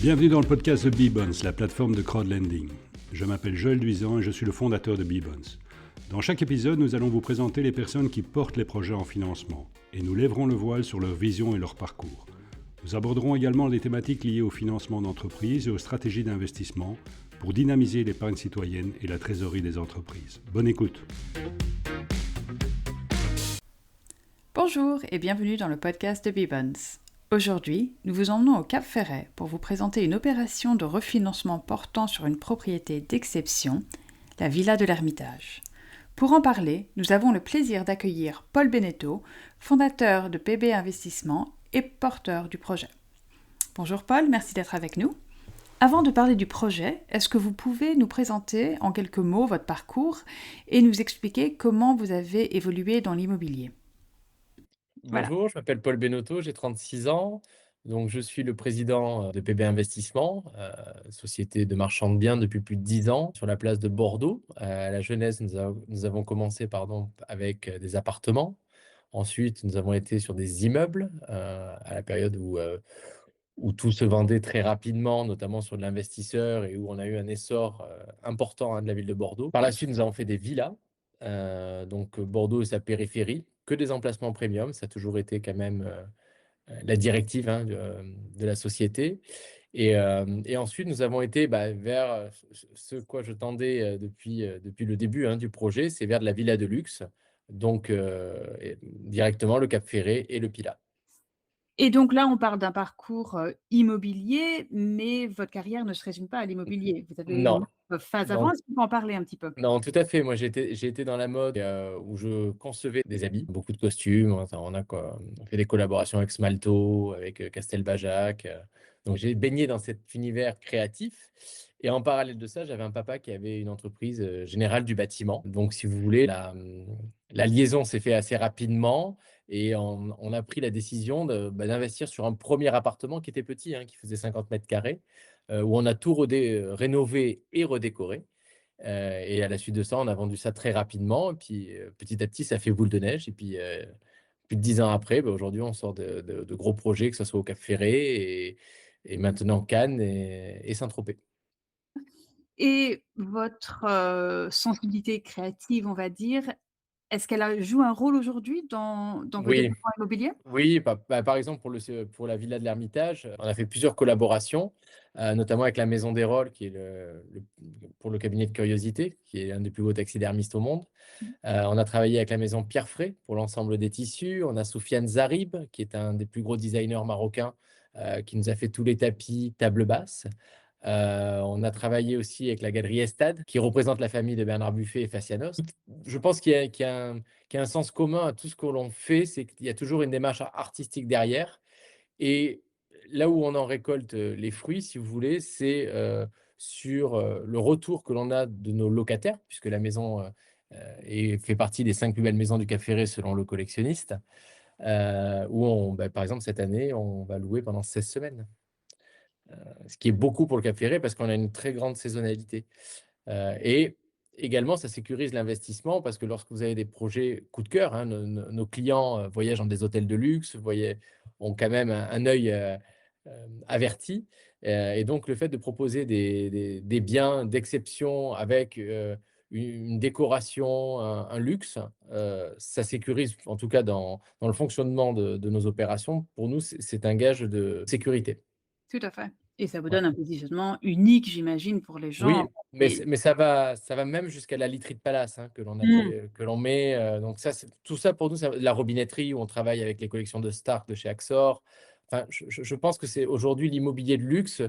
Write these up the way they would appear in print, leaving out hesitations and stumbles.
Bienvenue dans le podcast de Bbonds, la plateforme de crowdlending. Je m'appelle Joël Duisan et je suis le fondateur de Bbonds. Dans chaque épisode, nous allons vous présenter les personnes qui portent les projets en financement et nous lèverons le voile sur leur vision et leur parcours. Nous aborderons également les thématiques liées au financement d'entreprises et aux stratégies d'investissement pour dynamiser l'épargne citoyenne et la trésorerie des entreprises. Bonne écoute. Bonjour et bienvenue dans le podcast de Bbonds. Aujourd'hui, nous vous emmenons au Cap Ferret pour vous présenter une opération de refinancement portant sur une propriété d'exception, la Villa de l'Ermitage. Pour en parler, nous avons le plaisir d'accueillir Paul Beneteau, fondateur de PB Investissement et porteur du projet. Bonjour Paul, merci d'être avec nous. Avant de parler du projet, est-ce que vous pouvez nous présenter en quelques mots votre parcours et nous expliquer comment vous avez évolué dans l'immobilier ? Voilà. Bonjour, je m'appelle Paul Beneteau, j'ai 36 ans. Donc, je suis le président de PB Investissement, société de marchand de biens depuis plus de 10 ans, sur la place de Bordeaux. À la jeunesse, nous avons commencé avec des appartements. Ensuite, nous avons été sur des immeubles à la période où tout se vendait très rapidement, notamment sur de l'investisseur et où on a eu un essor important de la ville de Bordeaux. Par la suite, nous avons fait des villas. Donc, Bordeaux et sa périphérie, que des emplacements premium. Ça a toujours été quand même la directive de la société. Et ensuite, nous avons été vers ce quoi je tendais depuis le début du projet, c'est vers de la villa de luxe. Donc, directement le Cap Ferret et le Pilat. Et donc là, on parle d'un parcours immobilier, mais votre carrière ne se résume pas à l'immobilier. Vous avez une Non, autre phase non, avant. Est-ce qu'on peut en parler un petit peu ? non, tout à fait. Moi, j'ai été dans la mode où je concevais des habits, beaucoup de costumes. On fait des collaborations avec Smalto, avec Castelbajac. Donc, j'ai baigné dans cet univers créatif. Et en parallèle de ça, j'avais un papa qui avait une entreprise générale du bâtiment. Donc, si vous voulez, la liaison s'est faite assez rapidement. Et on a pris la décision d'investir sur un premier appartement qui était petit, qui faisait 50 mètres carrés, où on a tout rénové et redécoré. Et à la suite de ça, on a vendu ça très rapidement. Et puis, petit à petit, ça fait boule de neige. Et puis, plus de 10 ans après, aujourd'hui, on sort de gros projets, que ce soit au Cap Ferret et maintenant Cannes et Saint-Tropez. Et votre sensibilité créative, on va dire, est-ce qu'elle joue un rôle aujourd'hui dans vos Oui, développements immobiliers ? oui, par exemple, pour la Villa de l'Ermitage, on a fait plusieurs collaborations, notamment avec la Maison des Rôles, qui est pour le cabinet de curiosité, qui est l'un des plus beaux taxidermistes au monde. On a travaillé avec la maison Pierre Fray pour l'ensemble des tissus. On a Soufiane Zarib, qui est un des plus gros designers marocains, qui nous a fait tous les tapis, table basse. On a travaillé aussi avec la galerie Estade, qui représente la famille de Bernard Buffet et Facianos. Je pense qu'il y a un sens commun à tout ce que l'on fait, c'est qu'il y a toujours une démarche artistique derrière. Et là où on en récolte les fruits, si vous voulez, c'est sur le retour que l'on a de nos locataires, puisque la maison fait partie des 5 plus belles maisons du Cap Ferret selon le collectionniste, où par exemple, cette année, on va louer pendant 16 semaines. Ce qui est beaucoup pour le Cap Ferret parce qu'on a une très grande saisonnalité. Et également, ça sécurise l'investissement parce que lorsque vous avez des projets coup de cœur, nos clients voyagent dans des hôtels de luxe, ont quand même un œil averti. Et donc, le fait de proposer des biens d'exception avec une décoration, un luxe, ça sécurise, en tout cas dans le fonctionnement de nos opérations. Pour nous, c'est un gage de sécurité. Tout à fait. Et ça vous Ouais. donne un positionnement unique, j'imagine, pour les gens. Oui, mais ça va même jusqu'à la literie de palace, que l'on Mmh. que l'on met. Donc ça, tout ça pour nous, la robinetterie où on travaille avec les collections de Stark de chez Axor. Enfin, je pense que c'est aujourd'hui l'immobilier de luxe.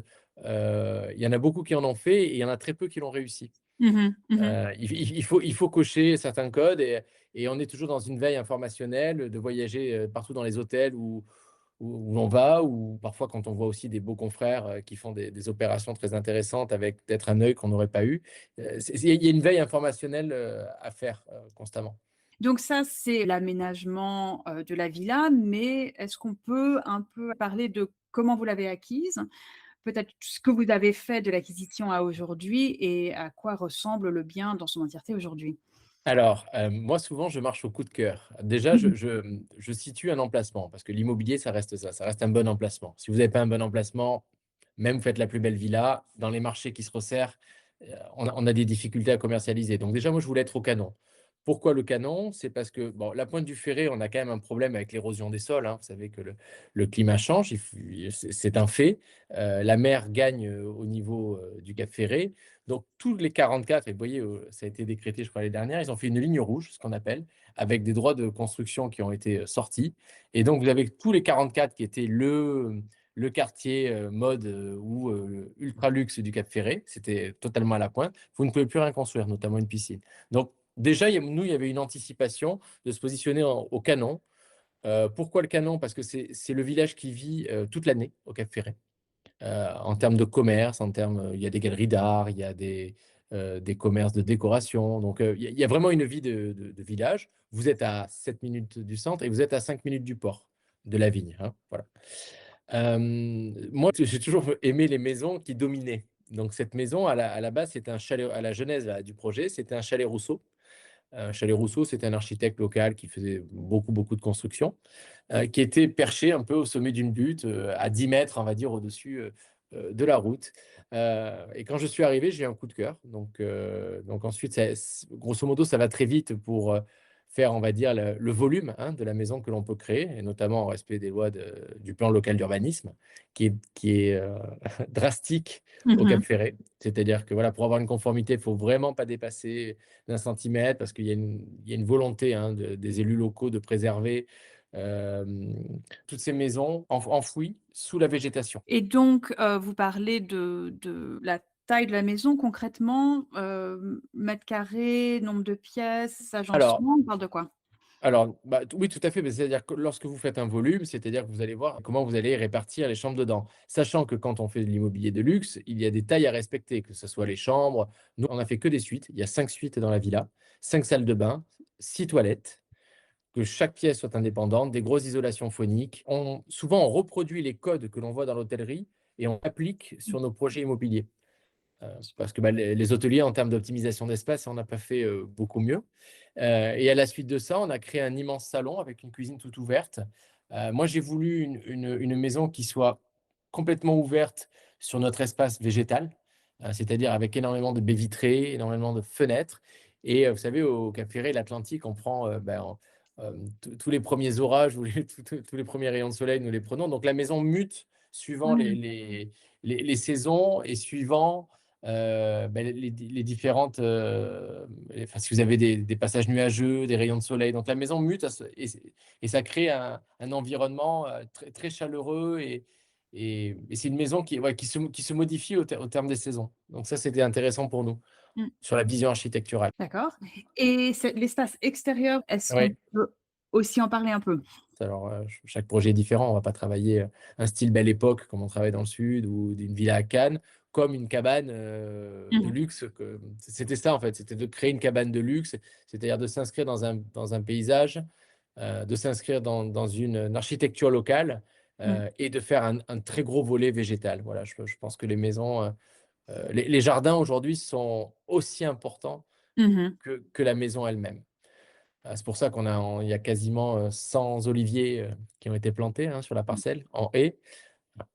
Il y en a beaucoup qui en ont fait et il y en a très peu qui l'ont réussi. Mmh. Mmh. Il faut cocher certains codes et on est toujours dans une veille informationnelle de voyager partout dans les hôtels où l'on va, ou parfois quand on voit aussi des beaux confrères qui font des opérations très intéressantes avec peut-être un œil qu'on n'aurait pas eu. Il y a une veille informationnelle à faire constamment. Donc ça, c'est l'aménagement de la villa, mais est-ce qu'on peut un peu parler de comment vous l'avez acquise? Peut-être ce que vous avez fait de l'acquisition à aujourd'hui et à quoi ressemble le bien dans son entièreté aujourd'hui? Alors, moi, souvent, je marche au coup de cœur. Déjà, Mmh. je situe un emplacement parce que l'immobilier, ça reste ça reste un bon emplacement. Si vous n'avez pas un bon emplacement, même vous faites la plus belle villa, dans les marchés qui se resserrent, on a des difficultés à commercialiser. Donc déjà, moi, je voulais être au canon. Pourquoi le canon? C'est parce que, bon, la Pointe du Ferré, on a quand même un problème avec l'érosion des sols, hein. Vous savez que le climat change, c'est un fait. La mer gagne au niveau du Cap Ferré. Donc, tous les 44, et vous voyez, ça a été décrété, je crois, l'année dernière, ils ont fait une ligne rouge, ce qu'on appelle, avec des droits de construction qui ont été sortis. Et donc, vous avez tous les 44 qui étaient le quartier mode ou ultra luxe du Cap Ferré. C'était totalement à la pointe. Vous ne pouvez plus rien construire, notamment une piscine. Donc, déjà, nous, il y avait une anticipation de se positionner au canon. Pourquoi le canon? Parce que c'est le village qui vit toute l'année au Cap Ferré. En termes de commerce, il y a des galeries d'art, il y a des commerces de décoration. Donc, il y a vraiment une vie de village. Vous êtes à 7 minutes du centre et vous êtes à 5 minutes du port, de la vigne, hein, voilà. Moi, j'ai toujours aimé les maisons qui dominaient. Donc, cette maison, à la base, c'était un chalet, à la genèse là, du projet, c'était un chalet Rousseau. Chalet Rousseau, c'était un architecte local qui faisait beaucoup, beaucoup de construction, qui était perché un peu au sommet d'une butte, à 10 mètres, on va dire, au-dessus de la route. Et quand je suis arrivé, j'ai eu un coup de cœur. Donc ensuite, grosso modo, ça va très vite pour faire, on va dire, le volume, hein, de la maison que l'on peut créer, et notamment en respect des lois du plan local d'urbanisme, qui est drastique au Cap Mhm. Ferré. C'est-à-dire que voilà, pour avoir une conformité, il ne faut vraiment pas dépasser d'1 centimètre, parce qu'il y a une volonté, hein, des élus locaux de préserver euh, toutes ces maisons enfouies sous la végétation. Et donc, vous parlez de la taille de la maison concrètement, mètres carrés, nombre de pièces, Alors, agencement, on parle de quoi? alors bah, oui, tout à fait. Mais c'est-à-dire que lorsque vous faites un volume, c'est-à-dire que vous allez voir comment vous allez répartir les chambres dedans. Sachant que quand on fait de l'immobilier de luxe, il y a des tailles à respecter, que ce soit les chambres. Nous, on a fait que des suites. Il y a 5 suites dans la villa, 5 salles de bain, 6 toilettes, que chaque pièce soit indépendante, des grosses isolations phoniques. Souvent, on reproduit les codes que l'on voit dans l'hôtellerie et on applique sur nos projets immobiliers. Parce que bah, les hôteliers, en termes d'optimisation d'espace, on n'a pas fait beaucoup mieux. Et à la suite de ça, on a créé un immense salon avec une cuisine toute ouverte. Moi, j'ai voulu une maison qui soit complètement ouverte sur notre espace végétal, c'est-à-dire avec énormément de baies vitrées, énormément de fenêtres. Et vous savez, au Cap Ferré, l'Atlantique, on prend tous les premiers orages ou tous les premiers rayons de soleil, nous les prenons. Donc la maison mute suivant Mmh. les saisons et suivant les différentes. Enfin, si vous avez des passages nuageux, des rayons de soleil. Donc la maison mute et ça crée un environnement très, très chaleureux et c'est une maison ouais, qui se modifie au terme des saisons. Donc ça, c'était intéressant pour nous Mmh. sur la vision architecturale. D'accord, et l'espace extérieur, est-ce qu'on Ouais. peut aussi en parler un peu? Alors, chaque projet est différent. On va pas travailler un style Belle Époque comme on travaille dans le sud ou d'une villa à Cannes, comme une cabane de Mmh. luxe. C'était ça en fait, c'était de créer une cabane de luxe, c'est-à-dire de s'inscrire dans un paysage, de s'inscrire dans une architecture locale Mmh. et de faire un très gros volet végétal. Voilà, je pense que les maisons, les jardins aujourd'hui sont aussi importants Mmh. que la maison elle-même. C'est pour ça il y a quasiment 100 oliviers qui ont été plantés, hein, sur la parcelle, en haie.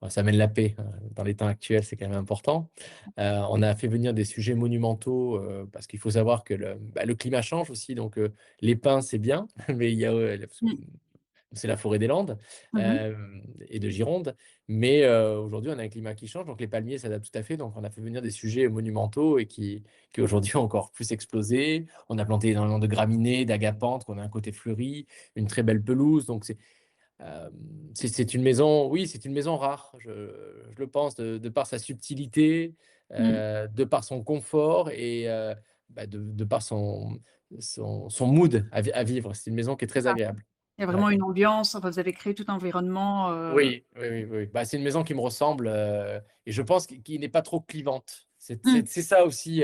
Ça amène la paix, dans les temps actuels, c'est quand même important. On a fait venir des sujets monumentaux, parce qu'il faut savoir que le climat change aussi, donc les pins, c'est bien, mais il y a, Mmh. c'est la forêt des Landes, Mmh. et de Gironde. Mais aujourd'hui, on a un climat qui change, donc les palmiers s'adaptent tout à fait. Donc, on a fait venir des sujets monumentaux et qui aujourd'hui ont encore plus explosé. On a planté énormément de graminées, d'agapanthes, qu'on a un côté fleuri, une très belle pelouse. Donc, c'est une maison, oui, c'est une maison rare, je le pense, de par sa subtilité, Mmh. de par son confort et de par son mood à vivre. C'est une maison qui est très Ah, agréable. il y a Ouais. vraiment une ambiance, enfin, vous avez créé tout un environnement, Oui, oui, oui, oui. Bah, c'est une maison qui me ressemble et je pense qui n'est pas trop clivante. C'est mmh. c'est- c'est ça aussi,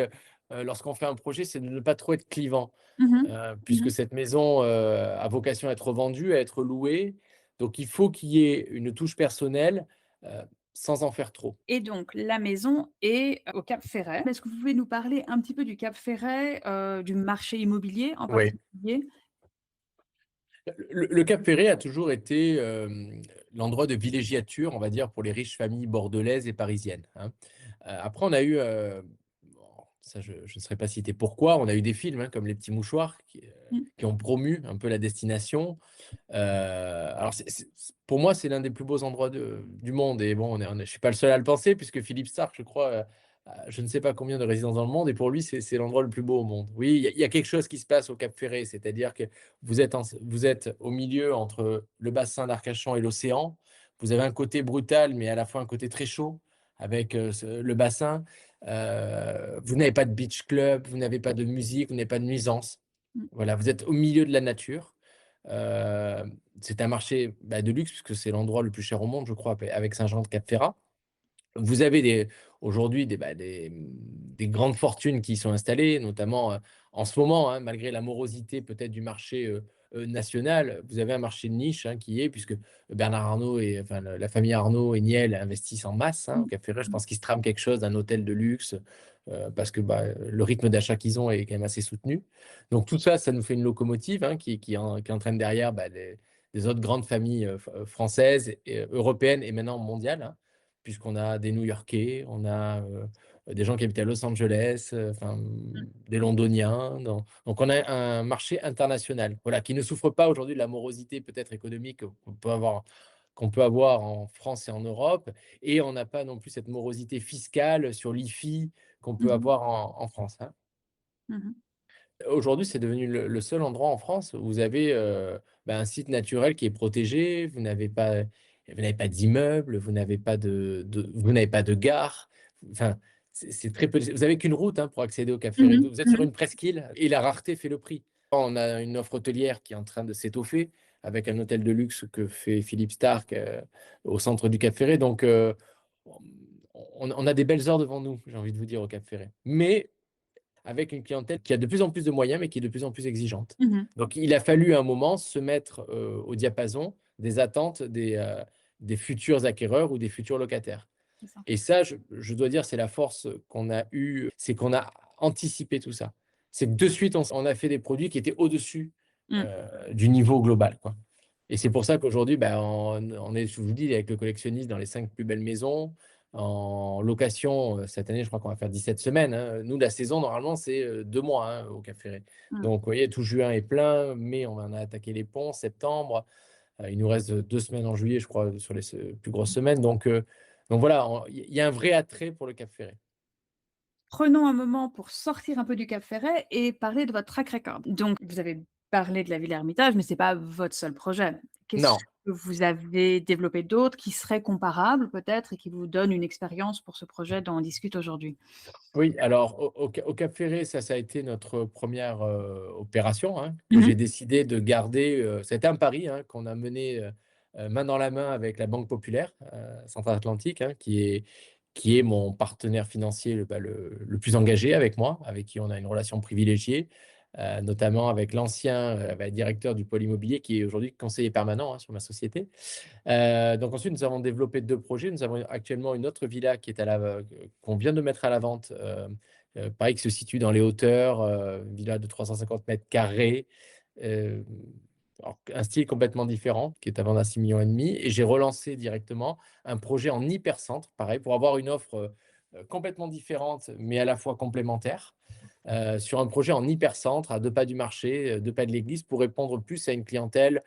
lorsqu'on fait un projet, c'est de ne pas trop être clivant, Mmh mh. puisque Mmh. cette maison a vocation à être vendue, à être louée. Donc il faut qu'il y ait une touche personnelle euh, sans en faire trop. Et donc la maison est au Cap Ferret. Est-ce que vous pouvez nous parler un petit peu du Cap Ferret, du marché immobilier en Oui. particulier? Le Cap Ferré a toujours été l'endroit de villégiature, on va dire, pour les riches familles bordelaises et parisiennes, hein. Après, on a eu, bon, ça je ne saurais pas citer pourquoi, on a eu des films, hein, comme Les Petits Mouchoirs Mmh. qui ont promu un peu la destination. Alors pour moi, c'est l'un des plus beaux endroits du monde et bon, je suis pas le seul à le penser puisque Philippe Stark, je crois, a je ne sais pas combien de résidences dans le monde et pour lui, c'est l'endroit le plus beau au monde. Oui, il y a quelque chose qui se passe au Cap Ferré, c'est-à-dire que vous êtes au milieu entre le bassin d'Arcachon et l'océan. Vous avez un côté brutal, mais à la fois un côté très chaud avec, le bassin. Vous n'avez pas de beach club, vous n'avez pas de musique, vous n'avez pas de nuisance. Mmh. Voilà, vous êtes au milieu de la nature. Heu, c'est un marché, bah, de luxe puisque c'est l'endroit le plus cher au monde, je crois, avec Saint-Jean de Cap-Ferrat. Vous avez aujourd'hui des grandes fortunes qui y sont installées, notamment, en ce moment, hein, malgré la morosité peut-être du marché, national, vous avez un marché de niche, hein, qui est puisque Bernard Arnault et enfin la famille Arnault et Niel investissent en masse, hein, au Mmh. Cap Ferret. Je Mmh. pense qu'ils se trament quelque chose d'un hôtel de luxe, parce que, bah, le rythme d'achat qu'ils ont est quand même assez soutenu. Donc tout ça, ça nous fait une locomotive, hein, qui entraîne derrière, bah, des autres grandes familles, françaises et européennes et maintenant mondiales, hein. Puisqu'on a des New-Yorkais, on a, des gens qui habitent à Los Angeles, enfin, des Londoniens, donc on a un marché international, voilà, qui ne souffre pas aujourd'hui de la morosité peut-être économique qu'on peut avoir en France et en Europe et on n'a pas non plus cette morosité fiscale sur l'IFI qu'on peut Mmh. avoir en France, hein. Mmh. Aujourd'hui, c'est devenu le seul endroit en France où vous avez, bah, un site naturel qui est protégé, vous n'avez pas d'immeubles, vous n'avez pas de gare. Enfin, c'est très peu vous avez qu'une route, hein, pour accéder au Cap Ferret. Mmh. Vous êtes sur Mmh. une presqu'île et la rareté fait le prix. On a une offre hôtelière qui est en train de s'étoffer avec un hôtel de luxe que fait Philippe Stark, au centre du Cap Ferret donc on a des belles heures devant nous, j'ai envie de vous dire, au Cap Ferret. Mais avec une clientèle qui a de plus en plus de moyens, mais qui est de plus en plus exigeante. Mmh. Donc il a fallu à un moment se mettre, au diapason des attentes des futurs acquéreurs ou des futurs locataires. C'est ça. Et ça, je dois dire, c'est la force qu'on a eue, c'est qu'on a anticipé tout ça. C'est que de suite, on a fait des produits qui étaient au-dessus, Mmh. du niveau global, quoi. Et c'est pour ça qu'aujourd'hui, bah, on est, je vous dis, avec le collectionniste dans les 5 plus belles maisons. En location, cette année, je crois qu'on va faire 17 semaines, hein. Nous, la saison, normalement, c'est, 2 mois, hein, au Cap Ferret. Mmh. Donc, vous voyez, tout juin est plein, mai, on en a attaqué les ponts, septembre, il nous reste 2 semaines en juillet, je crois, sur les plus grosses semaines. Donc voilà, il y a un vrai attrait pour le Cap Ferret. Prenons un moment pour sortir un peu du Cap Ferret et parler de votre track record. Donc, vous avez parlé de la Villa Ermitage, mais c'est pas votre seul projet. Qu'est-ce Non. que vous avez développé d'autres qui seraient comparables peut-être et qui vous donnent une expérience pour ce projet dont on discute aujourd'hui? Oui, alors au Cap Ferret, ça a été notre première re opération, hein, que Mmh j'ai mh. décidé de garder, c'était un pari, hein, qu'on a mené, main dans la main avec la Banque Populaire, Centre-Atlantique, hein, qui est mon partenaire financier le plus engagé avec moi, avec qui on a une relation privilégiée, notamment avec l'ancien, bah, directeur du pôle immobilier qui est aujourd'hui conseiller permanent, hein, sur ma société. Donc ensuite, nous avons développé 2 projets. Nous avons actuellement une autre villa qui est qu'on vient de mettre à la vente, pareil, qui se situe dans les hauteurs, une villa de 350 carrés, hem, alors un style complètement différent, qui est à vendre à 6,5 millions et j'ai relancé directement un projet en hypercentre, pareil, pour avoir une offre, complètement différente, mais à la fois complémentaire, sur un projet en hypercentre, à 2 pas du marché, 2 pas de l'église, pour répondre plus à une clientèle,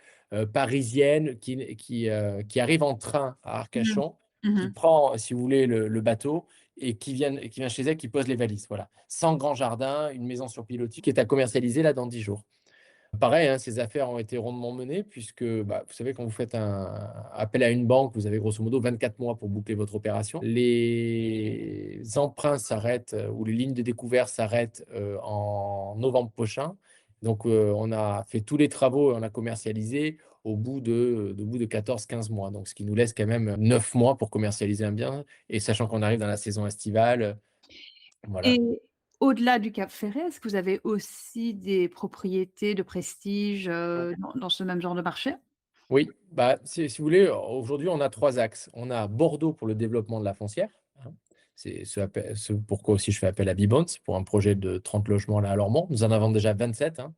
parisienne qui arrive en train à Mmh. Arcachon, qui Mmh. prend, si vous voulez, le bateau et qui vient chez elle, qui pose les valises, voilà. Sans grand jardin, une maison sur pilotis qui est à commercialiser là dans 10 jours. Pareil, hein, ces affaires ont été rondement menées puisque, bah, vous savez, quand vous faites un appel à une banque, vous avez grosso modo 24 mois pour boucler votre opération. Les emprunts s'arrêtent, ou les lignes de découvert s'arrêtent, en novembre prochain. Donc, on a fait tous les travaux et on a commercialisé au bout de 14-15 mois. Donc ce qui nous laisse quand même 9 mois pour commercialiser un bien et sachant qu'on arrive dans la saison estivale, voilà. Et au-delà du Cap Ferret, est-ce que vous avez aussi des propriétés de prestige, dans ce même genre de marché? Oui, bah, si vous voulez, aujourd'hui, on a 3 axes. On a Bordeaux pour le développement de la foncière, hein. C'est ce pourquoi aussi je fais appel à Bibons pour un projet de 30 logements là à Lormont. Nous en avons déjà 27, hein,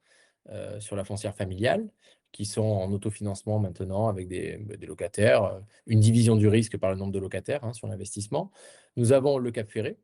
sur la foncière familiale. qui sont en autofinancement maintenant avec des locataires, une division du risque par le nombre de locataires, hein, sur l'investissement. Nous avons le Cap Ferré,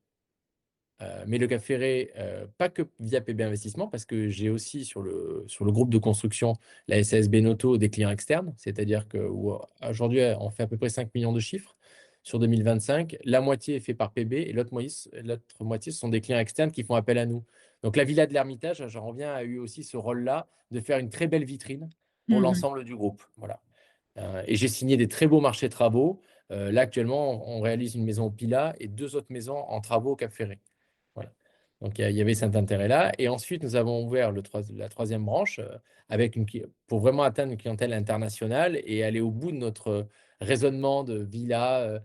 mais le Cap Ferré, pas que via PB Investissement, parce que j'ai aussi sur le groupe de construction, la SAS Benoto, des clients externes. C'est-à-dire qu'aujourd'hui, on fait à peu près 5 millions de chiffres sur 2025. La moitié est fait par PB et l'autre moitié, ce sont des clients externes qui font appel à nous. Donc la Villa de l'Ermitage, j'en reviens, a eu aussi ce rôle-là de faire une très belle vitrine pour Mhm. l'ensemble du groupe. Voilà. Et j'ai signé des très beaux marchés de travaux. Là, actuellement, on réalise une maison au Pilat et 2 autres maisons en travaux au Cap Ferré. Voilà. Donc, il y avait cet intérêt-là. Et ensuite, nous avons ouvert la troisième branche pour vraiment atteindre une clientèle internationale et aller au bout de notre raisonnement de villa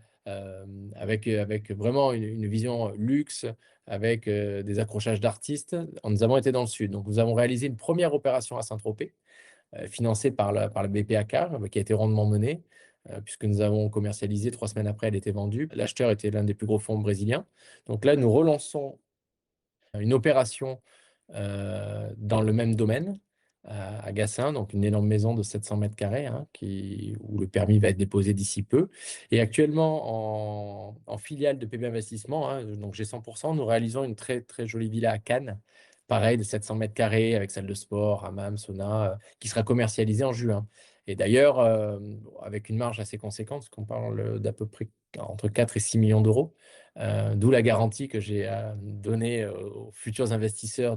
avec vraiment une vision luxe, avec des accrochages d'artistes. Nous avons été dans le sud. Donc, nous avons réalisé une première opération à Saint-Tropez, financée par le BPAK, qui a été rondement menée, puisque nous avons commercialisé 3 semaines après, elle était vendue. L'acheteur était l'un des plus gros fonds brésiliens. Donc là, nous relançons une opération dans le même domaine, à Gassin, donc une énorme maison de 700 mètres carrés, hein, où le permis va être déposé d'ici peu. Et actuellement, en filiale de PB Investissement, hein, donc j'ai 100%, nous réalisons une très, très jolie villa à Cannes, pareil, de 700 mètres carrés, avec salle de sport, hammam, sauna, qui sera commercialisée en juin. Et d'ailleurs, avec une marge assez conséquente, parce qu'on parle d'à peu près entre 4 et 6 millions d'euros. D'où la garantie que j'ai donnée aux futurs investisseurs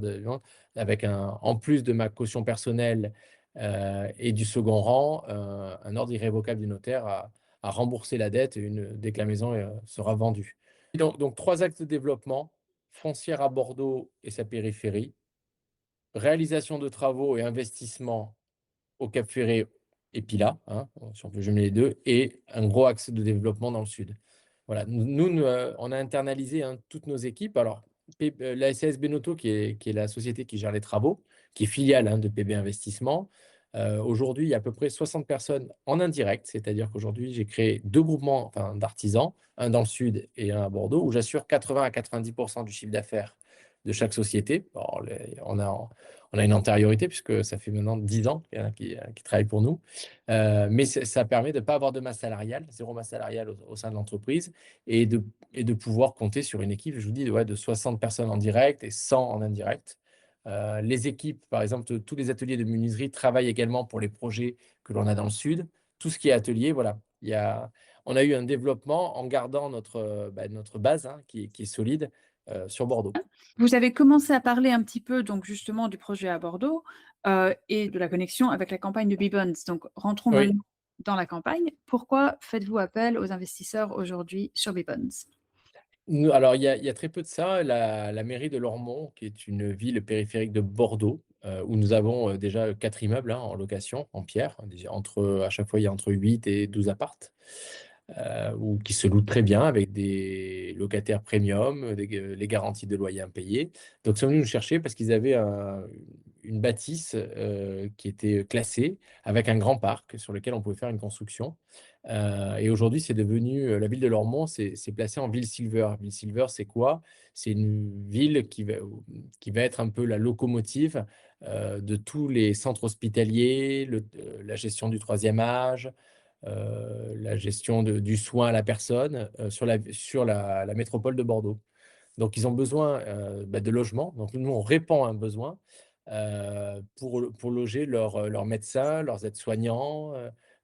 avec en plus de ma caution personnelle et du second rang, un ordre irrévocable du notaire à rembourser la dette dès que la maison sera vendue. Donc 3 axes de développement: foncière à Bordeaux et sa périphérie, réalisation de travaux et investissement au Cap Ferré et Pilat, hein, si on peut jumeler les deux, et un gros axe de développement dans le sud. Voilà, on a internalisé, hein, toutes nos équipes. Alors, la SAS Benoto, qui est la société qui gère les travaux, qui est filiale, hein, de PB Investissement. Aujourd'hui, il y a à peu près 60 personnes en indirect, c'est-à-dire qu'aujourd'hui, j'ai créé 2 groupements, enfin, d'artisans, un dans le sud et un à Bordeaux, où j'assure 80 à 90% du chiffre d'affaires de chaque société. Alors, on a une antériorité puisque ça fait maintenant 10 ans qui travaillent pour nous. Mais ça permet de ne pas avoir de masse salariale, zéro masse salariale au sein de l'entreprise, et de pouvoir compter sur une équipe, je vous dis, de 60 personnes en direct et 100 en indirect. Les équipes, par exemple, tous les ateliers de menuiserie travaillent également pour les projets que l'on a dans le sud. Tout ce qui est atelier, voilà. On a eu un développement en gardant notre base, hein, qui est solide, sur Bordeaux. Vous avez commencé à parler un petit peu donc justement du projet à Bordeaux et de la connexion avec la campagne de Bibons. Donc rentrons Oui. maintenant dans la campagne. Pourquoi faites-vous appel aux investisseurs aujourd'hui sur Bibons? Alors, il y a très peu de ça, la mairie de Lormont, qui est une ville périphérique de Bordeaux, où nous avons déjà 4 immeubles, hein, en location, en pierre, hein, à chaque fois, il y a entre 8 et 12 appartes, ou qui se louent très bien avec des locataires premium, les garanties de loyer impayées. Donc, ils sont venus nous chercher parce qu'ils avaient une bâtisse qui était classée, avec un grand parc sur lequel on pouvait faire une construction. Et aujourd'hui, c'est devenu la ville de Lormont, c'est placé en ville silver. Ville silver, c'est quoi? C'est une ville qui va être un peu la locomotive de tous les centres hospitaliers, la gestion du troisième âge, la gestion du soin à la personne sur la métropole de Bordeaux. Donc, ils ont besoin de logement. Donc, nous, on répond à un besoin pour loger leurs médecins, leurs aides-soignants,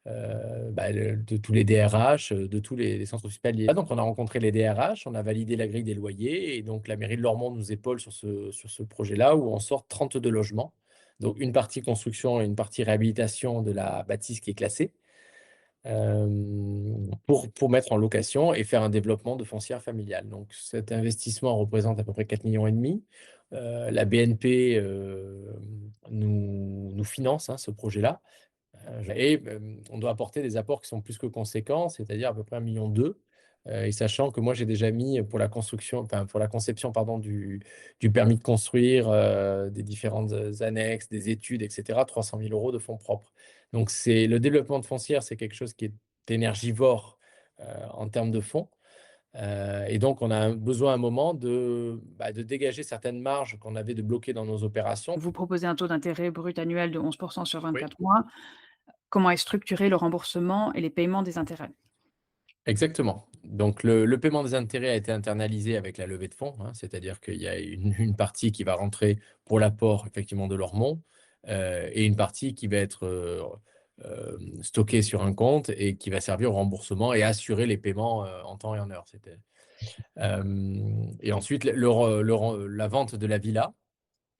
de tous les DRH, de tous les centres hospitaliers. Donc, on a rencontré les DRH, on a validé la grille des loyers, et donc la mairie de Lormont nous épaule sur ce projet-là, où on sort 32 logements. Donc, une partie construction et une partie réhabilitation de la bâtisse qui est classée, pour mettre en location et faire un développement de foncière familiale. Donc cet investissement représente à peu près 4,5 millions. La BNP nous finance, hein, ce projet-là. Et on doit apporter des apports qui sont plus que conséquents, c'est-à-dire à peu près 1,2 million. Et sachant que moi, j'ai déjà mis pour la construction, enfin pour la conception, pardon, du permis de construire, des différentes annexes, des études, etc., 300 000 euros de fonds propres. Donc, le développement de foncière, c'est quelque chose qui est énergivore en termes de fonds. Et donc, on a besoin à un moment de dégager certaines marges qu'on avait de bloquer dans nos opérations. Vous proposez un taux d'intérêt brut annuel de 11 sur Oui. 24 mois. Comment est structuré le remboursement et les paiements des intérêts? Exactement. Donc le paiement des intérêts a été internalisé avec la levée de fonds, hein, c'est-à-dire qu'il y a une partie qui va rentrer pour l'apport effectivement de l'hormone, et une partie qui va être, stockée sur un compte et qui va servir au remboursement et assurer les paiements, en temps et en heure. Et ensuite la vente de la villa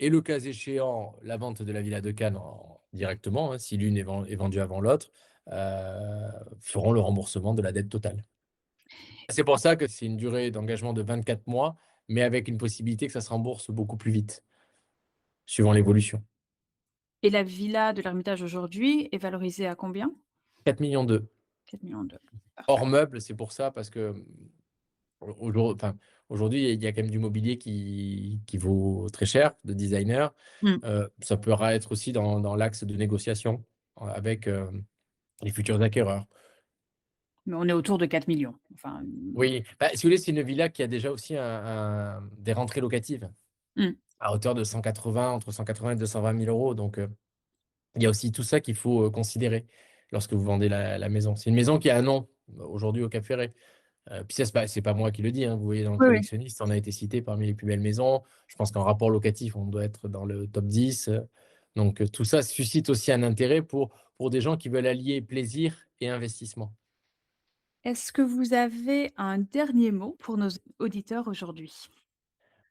et le cas échéant, la vente de la villa de Cannes directement, hein, si l'une est vendue avant l'autre, feront le remboursement de la dette totale. C'est pour ça que c'est une durée d'engagement de 24 mois, mais avec une possibilité que ça se rembourse beaucoup plus vite, suivant l'évolution. Et la villa de l'Ermitage aujourd'hui est valorisée à combien? 4,2 millions. 4,2 millions. Hors Parfait. meubles, c'est pour ça, parce que aujourd'hui, il y a quand même du mobilier qui vaut très cher, de designer. Mmh. Ça pourra être aussi dans l'axe de négociation avec les futurs acquéreurs. Mais on est autour de 4 millions. Enfin, Oui, bah, si vous voulez, c'est une villa qui a déjà aussi des rentrées locatives mmh. à hauteur de 180, entre 180 et 220 000 euros. Donc, il y a aussi tout ça qu'il faut considérer lorsque vous vendez la maison. C'est une maison qui a un nom aujourd'hui au Cap Ferret. Puis ça, c'est pas moi qui le dis, hein. Vous voyez dans le Oui, oui. collectionniste, on a été cité parmi les plus belles maisons. Je pense qu'en rapport locatif, on doit être dans le top 10. Donc, tout ça suscite aussi un intérêt pour des gens qui veulent allier plaisir et investissement. Est-ce que vous avez un dernier mot pour nos auditeurs aujourd'hui?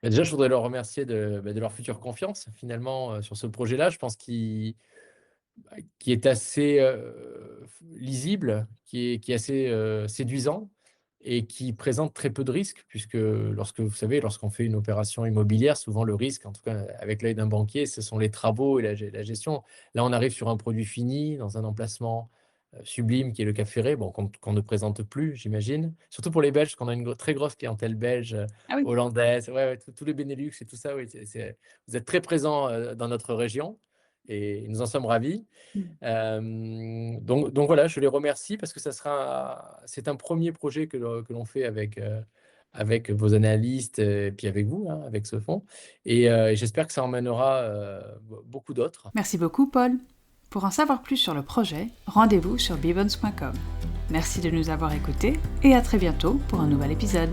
Bah, déjà, je voudrais leur remercier de leur future confiance, finalement, sur ce projet-là. Je pense qui est assez, lisible, qui est assez, séduisant et qui présente très peu de risques puisque vous savez, lorsqu'on fait une opération immobilière, souvent le risque, en tout cas avec l'œil d'un banquier, ce sont les travaux et la gestion. Là, on arrive sur un produit fini, dans un emplacement, sublime qui est le Cap Ferré, bon, qu'on ne présente plus, j'imagine. Surtout pour les Belges, parce qu'on a une très grosse clientèle belge, Ah oui. hollandaise, ouais, ouais, tous les Benelux et tout ça, oui, vous êtes très présents, dans notre région et nous en sommes ravis. Mmh. Donc voilà, je les remercie parce que c'est un premier projet que l'on fait avec vos analystes et puis avec vous, hein, avec ce fonds et j'espère que ça emmènera, beaucoup d'autres. Merci beaucoup, Paul. Pour en savoir plus sur le projet, rendez-vous sur bibons.com. Merci de nous avoir écoutés et à très bientôt pour un nouvel épisode.